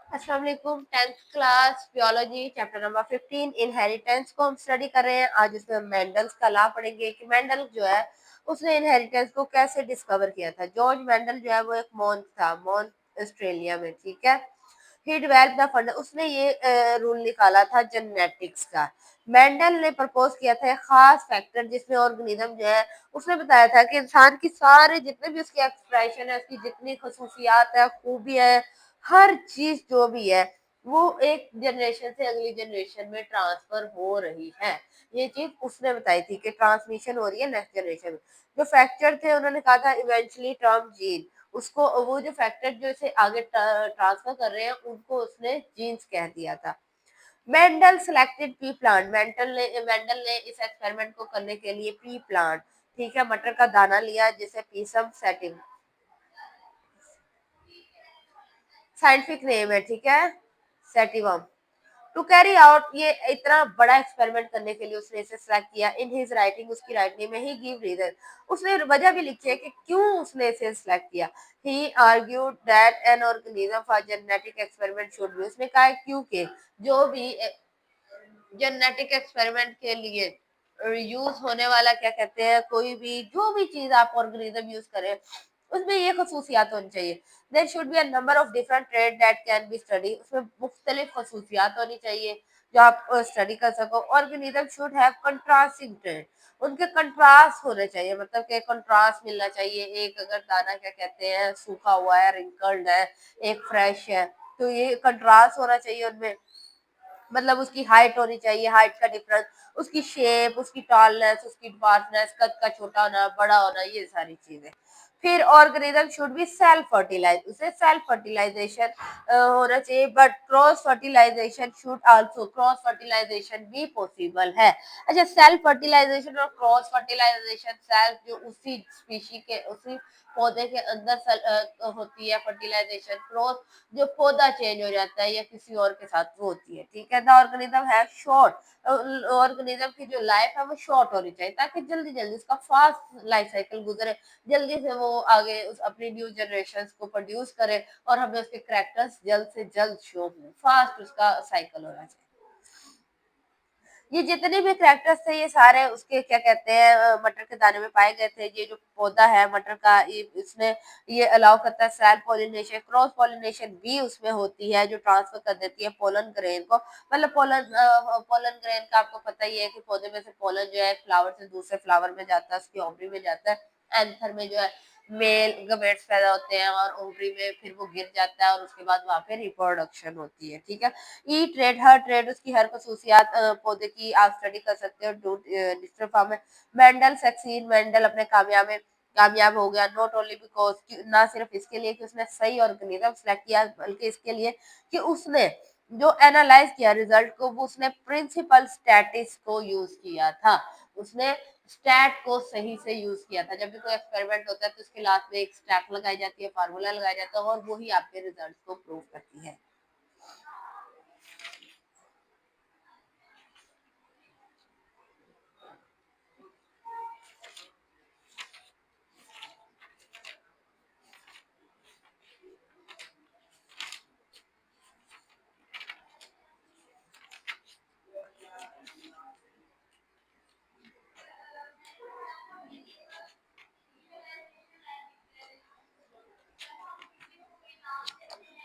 अस्सलाम वालेकुम। 10th class biology chapter number 15 inheritance को हम स्टडी कर रहे हैं। आज इसमें मेंडल्स का लॉ पढ़ेंगे कि मेंडल जो है उसने इनहेरिटेंस को कैसे डिस्कवर किया था। जॉर्ज मेंडल जो है वो एक मॉन्क था, मॉन्क ऑस्ट्रेलिया में, ठीक है। ही डेवलप द फंड, उसने ये रूल निकाला था जेनेटिक्स का। मेंडल ने प्रपोज किया था एक खास फैक्टर जिसमें ऑर्गेनिज्म जो है, उसने बताया था कि इंसान की सारे जितने भी उसकी एक्सप्रेशन है, उसकी जितनी खसूसियात है, खूबियां है, हर चीज जो भी है वो एक जनरेशन से अगली जनरेशन में ट्रांसफर हो रही है। ये चीज उसने बताई थी कि ट्रांसमिशन हो रही है नेक्स्ट जनरेशन में। जो फैक्टर थे उन्होंने कहा था इवेंचुअली टर्म जीन, उसको वो जो फैक्टर जो इसे आगे ट्रांसफर कर रहे हैं उनको उसने जीन्स कह दिया था। Mendel selected P plant, Mendel ने इस एक्सपेरिमेंट को करने के लिए पी प्लांट, ठीक है, मटर का दाना लिया जिसे पीसम सेटिव साइंटिफिक नेम है, ठीक है, सेटिवम। टू कैरी आउट, ये इतना बड़ा एक्सपेरिमेंट करने के लिए उसने इसे सेलेक्ट किया। इन हिज राइटिंग, उसकी राइटिंग में ही गिव रीजन, उसने वजह भी लिखी है कि क्यों उसने इसे सेलेक्ट किया। He argued that an organism for genetic experiment should be, उसने कहा क्योंकि जो भी जेनेटिक एक्सपेरिमेंट के लिए यूज होने वाला, क्या कहते हैं, कोई भी जो भी चीज आप ऑर्गेनिज्म यूज करें उसमें ये खसूसियात होनी चाहिए। There should be a number of different trade that can be study, उसमें मुख्तलिफ खसूसियात होनी चाहिए जो आप स्टडी कर सको। Organism should have contrasting trade, उनके कंट्रास्ट होने चाहिए, मतलब कि कंट्रास्ट मिलना चाहिए। एक अगर दाना, क्या कहते हैं, सूखा हुआ है, रिंकल्ड है, एक फ्रेश है, तो ये कंट्रास्ट होना चाहिए उनमें। मतलब उसकी हाइट होनी चाहिए, हाइट का डिफरेंस, उसकी शेप, उसकी टॉलनेस, उसकी डिपार्टनेस, कद का छोटा होना, बड़ा होना, ये सारी चीजें। फिर organism should be self fertilise, उसे सेल्फ फर्टिलाइजेशन होना चाहिए, but cross fertilisation should also, cross fertilisation भी पॉसिबल है। अच्छा, सेल्फ फर्टिलाइजेशन और क्रॉस फर्टिलाइजेशन, सेल्फ जो उसी स्पीशी के, उसी पौधे के अंदर होती है फर्टिलाइजेशन, क्रॉस जो पौधा चेंज हो जाता है या किसी और के साथ वो होती है, ठीक है। द ऑर्गेनिज्म है शॉर्ट, ऑर्गेनिज्म की जो लाइफ है वो शॉर्ट होनी चाहिए ताकि जल्दी जल्दी उसका फास्ट लाइफ साइकिल गुजरे, जल्दी से वो आगे उस अपनी न्यू जनरेशन को प्रोड्यूस करे और हमें उसके करेक्टर्स जल्द से जल्द शो हो, फास्ट उसका साइकिल होना चाहिए। ये जितने भी करेक्टर्स थे ये सारे उसके, क्या कहते हैं, मटर के दाने में पाए गए थे। ये जो पौधा है मटर का, ये इसमें ये अलाउ करता है सेल्फ पॉलिनेशन, क्रॉस पॉलिनेशन भी उसमें होती है जो ट्रांसफर कर देती है पोलन ग्रेन को। मतलब पोलन ग्रेन का आपको पता ही है कि पौधे में से पोलन जो है फ्लावर से दूसरे फ्लावर में जाता है, उसकी ओवरी में जाता है। एंथर में जो है मेल गमेट्स पैदा होते हैं और ओवरी में फिर वो गिर जाता है और उसके बाद वहां पे रिप्रोडक्शन होती है, ठीक है। ई ट्रेड, हर ट्रेड, उसकी हर खसूसियात पौधे की आप स्टडी कर सकते हो डिजिटल फॉर्म में। मेंडल सक्सीड, मेंडल अपने कामयाब हो गया, नॉट ओनली बिकॉज, ना सिर्फ इसके लिए कि उसने सही ऑर्गेनिज्म सेलेक्ट किया, बल्कि इसके लिए कि उसने जो एनालाइज किया रिजल्ट को, वो उसने प्रिंसिपल स्टैटिस को यूज किया था। उसने स्टैट को सही से यूज किया था। जब भी कोई एक्सपेरिमेंट होता है तो उसके लास्ट में एक स्टैट लगाई जाती है, फार्मूला लगाया जाता है और वही आपके रिजल्ट को प्रूव करती है।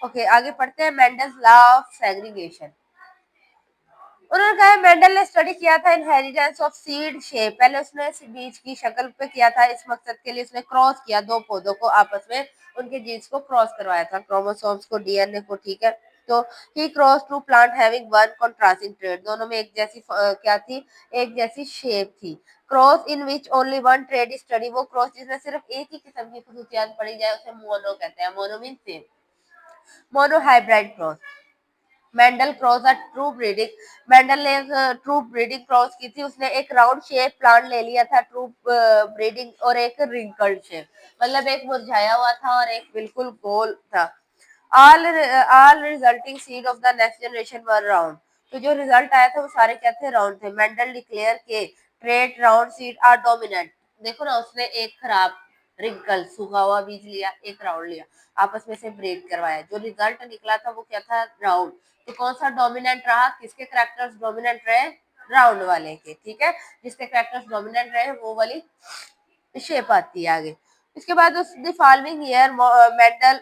ओके, आगे पढ़ते हैं। मेंडल्स लॉ ऑफ सेग्रीगेशन, उन्होंने कहा मेंडल ने स्टडी किया था इनहेरिटेंस ऑफ सीड शेप। पहले उसने बीज की शक्ल पे किया था, इस मकसद के लिए उसने क्रॉस किया दो पौधों को आपस में, उनके जीन्स को क्रॉस करवाया था, क्रोमोसोम्स को, डीएनए को, ठीक है। तो he cross two plant having one contrasting trait, दोनों में एक जैसी क्या थी, एक जैसी शेप थी। Cross in which only one trade study, वो क्रॉस जिसमें सिर्फ एक ही किस्म की खसूसियात पढ़ी जाए उसे मोनो कहते हैं। Mono mean same, mono hybrid cross. Mendel cross true breeding, Mendel ने ट्रू ब्रीडिंग क्रॉस की थी। उसने एक राउंड शेप प्लांट ले लिया था ट्रू ब्रीडिंग और एक रिंकल्ड शेप, मतलब एक मुरझाया हुआ था और एक बिल्कुल गोल था। All resulting seed of the next generation were round, तो जो रिजल्ट आया था वो सारे क्या थे, राउंड थे। मेंडल डिक्लेयर के trait round seed are dominant, देखो ना, उसने एक खराब रिंकल सूखा हुआ बीज लिया, एक राउंड लिया, आपस में से ब्रेड करवाया, जो रिजल्ट निकला था वो क्या था, राउंड। तो कौन सा डोमिनेंट रहा, किसके करेक्टर्स डोमिनेंट रहे, राउंड वाले के, ठीक है। जिसके करेक्टर्स डोमिनेंट रहे वो वाली शेप आती है आगे। इसके बाद उस the following year Mendel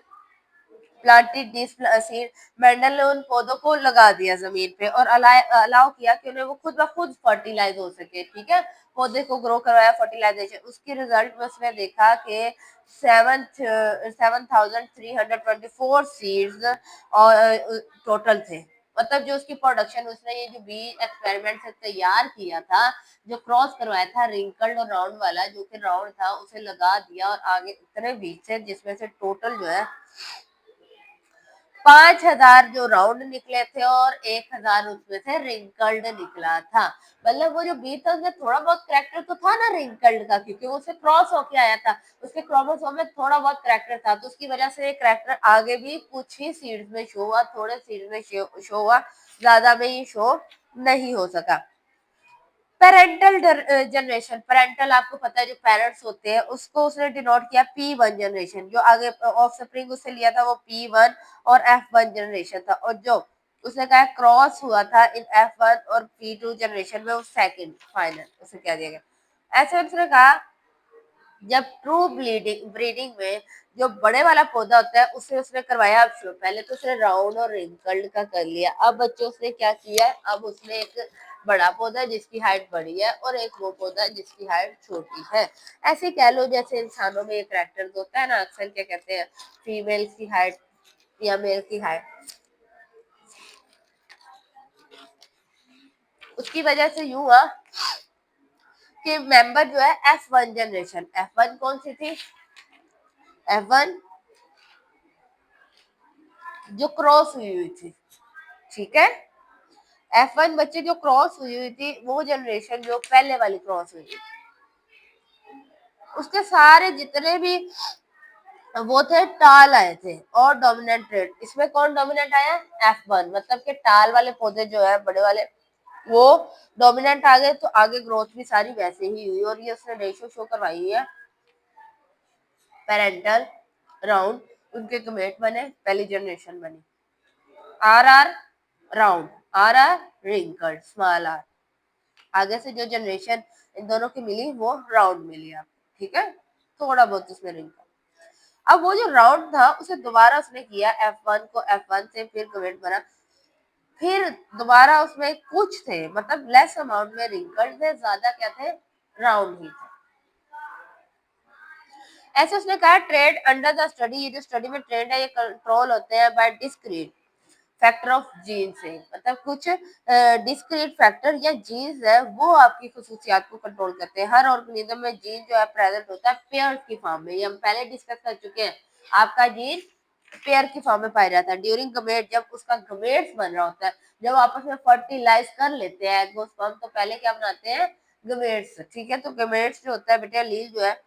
planted this seed, Mendel ने उन पौधों को लगा दिया जमीन पे और अलाउ किया कि उन्हें वो खुद ब खुद फर्टिलाइज हो सके, ठीक है। पौधे को ग्रो करवाया, फर्टिलाइजेशन, उसके रिजल्ट में उसने देखा कि 7,324 सीड्स और टोटल थे। मतलब जो उसकी प्रोडक्शन, उसने ये जो बी एक्सपेरिमेंट से तैयार किया था, जो क्रॉस करवाया था रिंकल्ड और राउंड वाला, जो कि राउंड था, उसे लगा दिया और आगे इतने बीज थे जिसमें से टोटल जो है 5,000 जो राउंड निकले थे और 1,000 उसमें से रिंकल्ड निकला था। मतलब वो जो बी था उसमें थोड़ा बहुत करेक्टर तो था ना रिंकल्ड का, क्योंकि वो उससे क्रॉस होके आया था, उसके क्रोमोसोम में थोड़ा बहुत करेक्टर था, तो उसकी वजह से करेक्टर आगे भी कुछ ही सीड्स में शो हुआ, थोड़े सीड्स में शो हुआ, ज्यादा में ही शो नहीं हो सका। पेरेंटल जनरेशन, पेरेंटल आपको पता है जो पेरेंट्स होते हैं, उसको उसने डिनोट किया P1 जनरेशन, जो आगे ऑफ स्प्रिंग उससे लिया था वो P1 और F1 जनरेशन था, और जो उसने कहा क्रॉस हुआ था इन F1 और P2 जनरेशन में वो सेकंड फाइनल उसे क्या दिया गया। ऐसे उसने कहा जब ट्रू ब्रीडिंग ब्रीडिंग में जो बड़े वाला पौधा होता है उसे उसने करवाया, पहले तो उसने राउंड और रिंकल्ड का कर लिया, अब बच्चों उसने क्या किया, अब उसने एक बड़ा पौधा जिसकी हाइट बड़ी है और एक वो पौधा जिसकी हाइट छोटी है। ऐसे कह लो जैसे इंसानों में एक कैरेक्टर होता है ना, अक्सर क्या कहते हैं, फीमेल की हाइट या मेल की हाइट, उसकी वजह से यूं हुआ कि मेंबर जो है F1 जनरेशन, F1 कौन सी थी, F1 जो क्रॉस हुई थी, ठीक है। F1 बच्चे जो क्रॉस हुई थी वो जनरेशन जो पहले वाली क्रॉस हुई थी, उसके सारे जितने भी वो थे टाल आए थे और डोमिनेंट ट्रेड, इसमें कौन डोमिनेंट आया, F1, मतलब कि टाल वाले पौधे जो है बड़े वाले वो डोमिनेंट आ गए, तो आगे ग्रोथ भी सारी वैसे ही हुई, और ये उसने रेशियो शो करवाई है। पेरेंटल राउंड, उनके गमेट बने, पहली जनरेशन बनी, R R round, R R wrinkled, small R, आगे से जो जनरेशन इन दोनों की मिली वो राउंड मिली आपको, ठीक है, थोड़ा बहुत उसमें रिंकल। अब वो जो राउंड था उसे दोबारा उसने किया, F1 को F1 से फिर कमेंट बना, फिर दोबारा उसमें कुछ थे, मतलब लेस अमाउंट में रिंकल्ड थे, ज्यादा क्या थे, राउंड ही थे। ऐसे उसने कहा ट्रेड अंडर द स्टडी, ये जो स्टडी में ट्रेड है ये कंट्रोल होते हैं by discrete factor of gene से, मतलब कुछ डिस्क्रीट फैक्टर या जीन्स है वो आपकी खसूसियात को कंट्रोल करते हैं। हर ऑर्गेनिज्म में जीन जो है प्रेजेंट होता है पेयर की फॉर्म में, ये हम पहले डिस्कस कर चुके हैं, आपका जीन पेयर की फॉर्म में पाया जाता है ड्यूरिंग गमेट, जब उसका गमेट्स बन रहा होता है, जब आपस में फर्टिलाइज कर लेते हैं एग और स्पर्म, तो पहले क्या बनाते हैं, गमेट्स, ठीक है। तो गमेट्स जो होता है बेटा लील जो है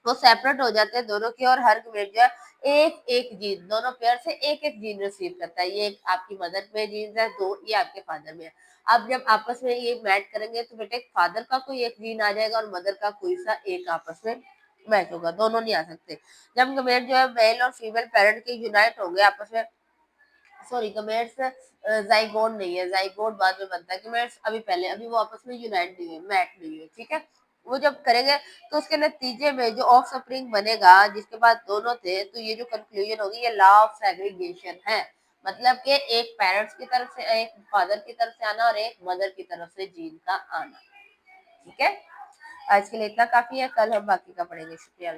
वो सेपरेट हो जाते हैं दोनों की, और हर गमेट जो है एक एक जीन, दोनों पेयर से एक एक जीन रिसीव करता है, ये एक आपकी मदर में जीन है, दो ये आपके फादर में है। अब जब आपस में ये मैच करेंगे तो बेटे फादर का कोई एक जीन आ जाएगा और मदर का कोई सा एक आपस में मैच होगा, दोनों नहीं आ सकते। जब गमेट जो है मेल और फीमेल पेरेंट के यूनाइट होंगे आपस में, सॉरी गमेट्स जाइगोट नहीं है, जाइगोट बाद में बनता है, गमेट्स अभी पहले, अभी वो आपस में यूनाइट नहीं हुए, मैट नहीं हुए, ठीक है। वो जब करेंगे तो उसके नतीजे में जो ऑफ स्प्रिंग बनेगा जिसके बाद दोनों थे, तो ये जो कंक्लूजन होगी ये लॉ ऑफ सेग्रीगेशन है, मतलब कि एक पेरेंट्स की तरफ से, एक फादर की तरफ से आना और एक मदर की तरफ से जीन का आना, ठीक है। आज के लिए इतना काफी है, कल हम बाकी का पढ़ेंगे, शुक्रिया।